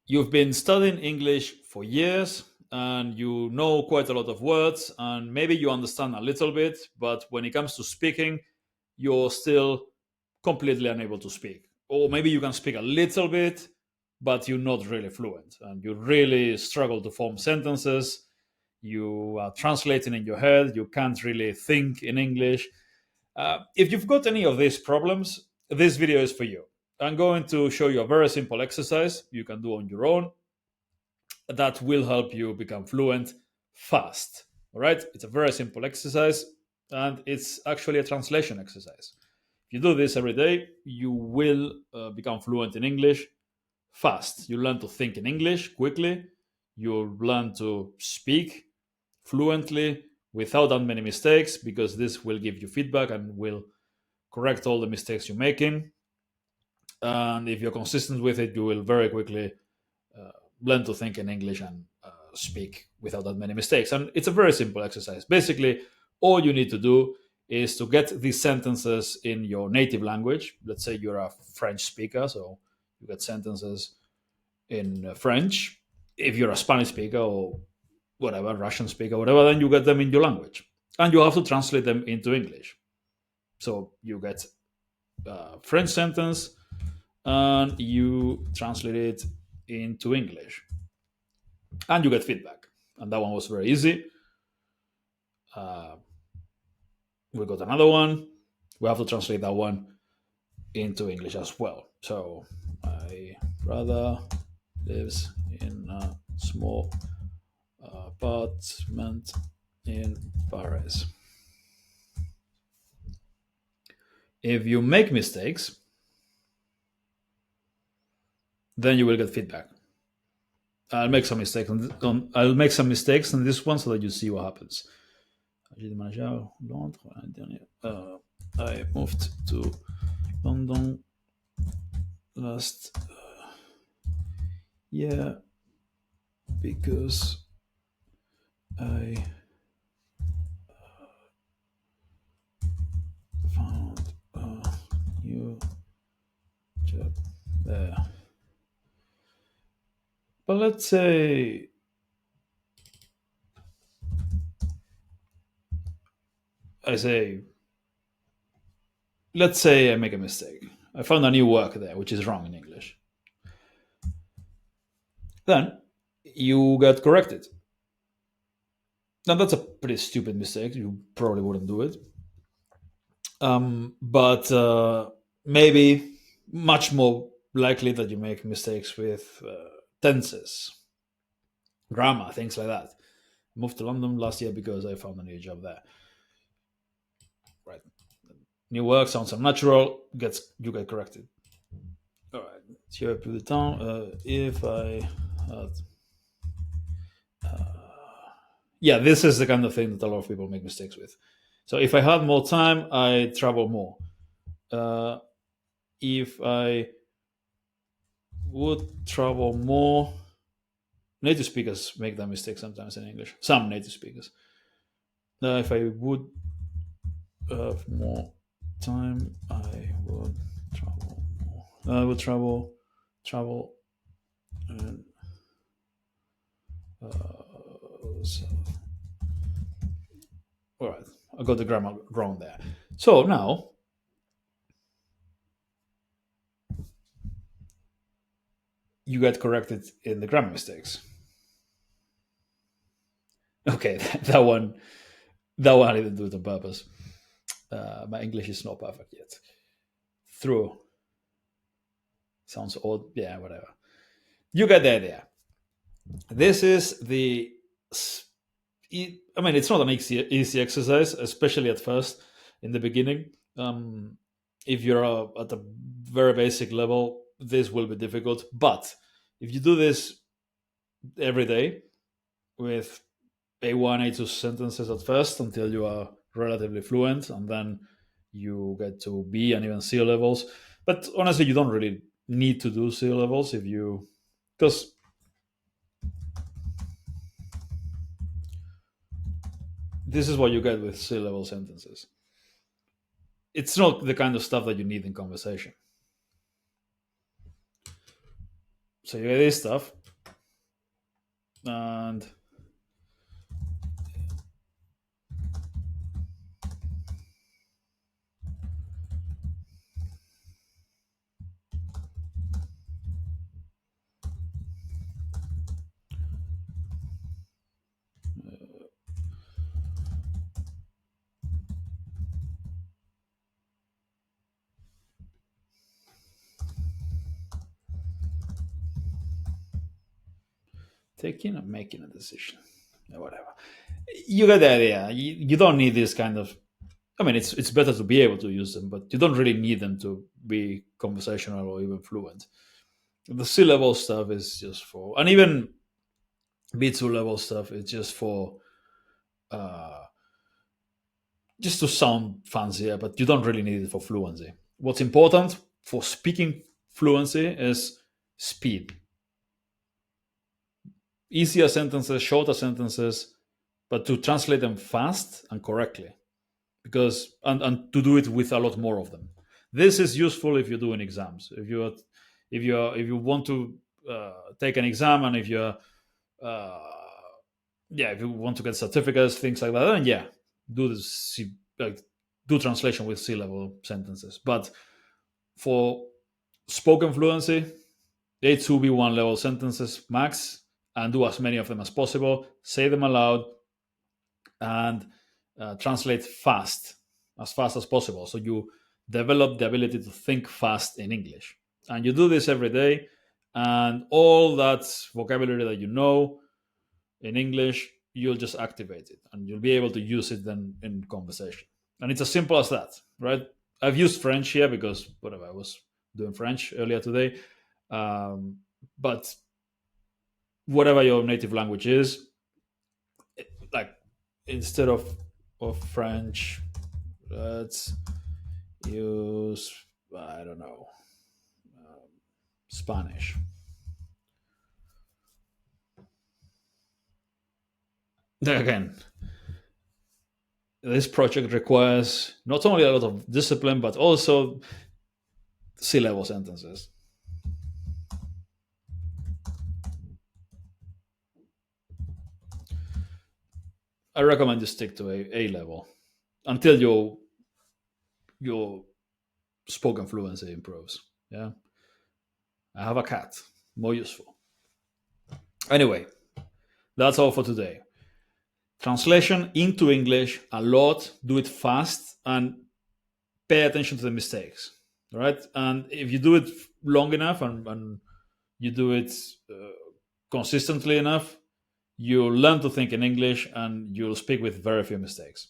you've been studying English for years and you know quite a lot of words and maybe you understand a little bit, but when it comes to speaking, you're still completely unable to speak. Or maybe you can speak a little bit, but you're not really fluent and you really struggle to form sentences. You are translating in your head, you can't really think in English. If you've got any of these problems, this video is for you. I'm going to show you a very simple exercise you can do on your own that will help you become fluent fast. All right, it's a very simple exercise and it's actually a translation exercise. If you do this every day, you will become fluent in English fast. You learn to think in English quickly, you learn to speak fluently without that many mistakes, because this will give you feedback and will correct all the mistakes you're making. And if you're consistent with it, you will very quickly learn to think in English and speak without that many mistakes. And it's a very simple exercise. Basically, all you need to do is to get these sentences in your native language. Let's say you're a French speaker, so you get sentences in French. If you're a Spanish speaker or whatever, Russian speaker, whatever, then you get them in your language. And you have to translate them into English. So you get a French sentence and you translate it into English. And you get feedback. And that one was very easy. Uh, we got another one. We have to translate that one into English as well. So my brother lives in a small apartment in Paris. If you make mistakes, then you will get feedback. I'll make some mistakes on this one so that you see what happens. I moved to London last year because I found a new job there. But let's say let's say I make a mistake. I found a new work there, which is wrong in English. Then you get corrected. Now that's a pretty stupid mistake. You probably wouldn't do it. But maybe much more likely that you make mistakes with tenses, grammar, things like that. Moved to London last year because I found a new job there. Right. New work sounds unnatural. You get corrected. All right. Here I put the time. If I had, yeah, this is the kind of thing that a lot of people make mistakes with. So if I had more time, I travel more. If I would travel more, native speakers make that mistake sometimes in English. Some native speakers. If I would have more time, I would travel more. I would travel, and so. All right, I got the grammar wrong there. So now you get corrected in the grammar mistakes. Okay, that one I didn't do it on purpose. My English is not perfect yet. Through sounds odd, yeah, whatever. You get the idea. This is the. I mean, it's not an easy exercise, especially at first, in the beginning. If you're at a very basic level, this will be difficult. But if you do this every day with A1, A2 sentences at first until you are relatively fluent, and then you get to B and even C levels. But honestly, you don't really need to do C levels if you, because this is what you get with C level sentences. It's not the kind of stuff that you need in conversation. So you get this stuff, And taking and making a decision. Yeah, whatever. You get the idea. You don't need this kind of. I mean, it's better to be able to use them, but you don't really need them to be conversational or even fluent. The C level stuff is just for, and even B2 level stuff is just for, uh, just to sound fancier, but you don't really need it for fluency. What's important for speaking fluency is speed. Easier sentences, shorter sentences, but to translate them fast and correctly, because and to do it with a lot more of them. This is useful if you're doing exams. If you want to take an exam, and if you're uh, yeah, if you want to get certificates, things like that, then yeah, do this, like, do translation with C level sentences. But for spoken fluency, A2, B1 level sentences max, and do as many of them as possible. Say them aloud, and translate fast as possible. So you develop the ability to think fast in English. And you do this every day, and all that vocabulary that you know in English, you'll just activate it and you'll be able to use it then in conversation. And it's as simple as that, right? I've used French here because whatever, I was doing French earlier today. But whatever your native language is, like, instead of French, let's use, I don't know, Spanish. Again, this project requires not only a lot of discipline but also C level sentences. I recommend you stick to A level until your spoken fluency improves. Yeah, I have a cat. More useful. Anyway, that's all for today. Translation into English a lot. Do it fast and pay attention to the mistakes. All right, and if you do it long enough, and you do it consistently enough, you'll learn to think in English and you'll speak with very few mistakes.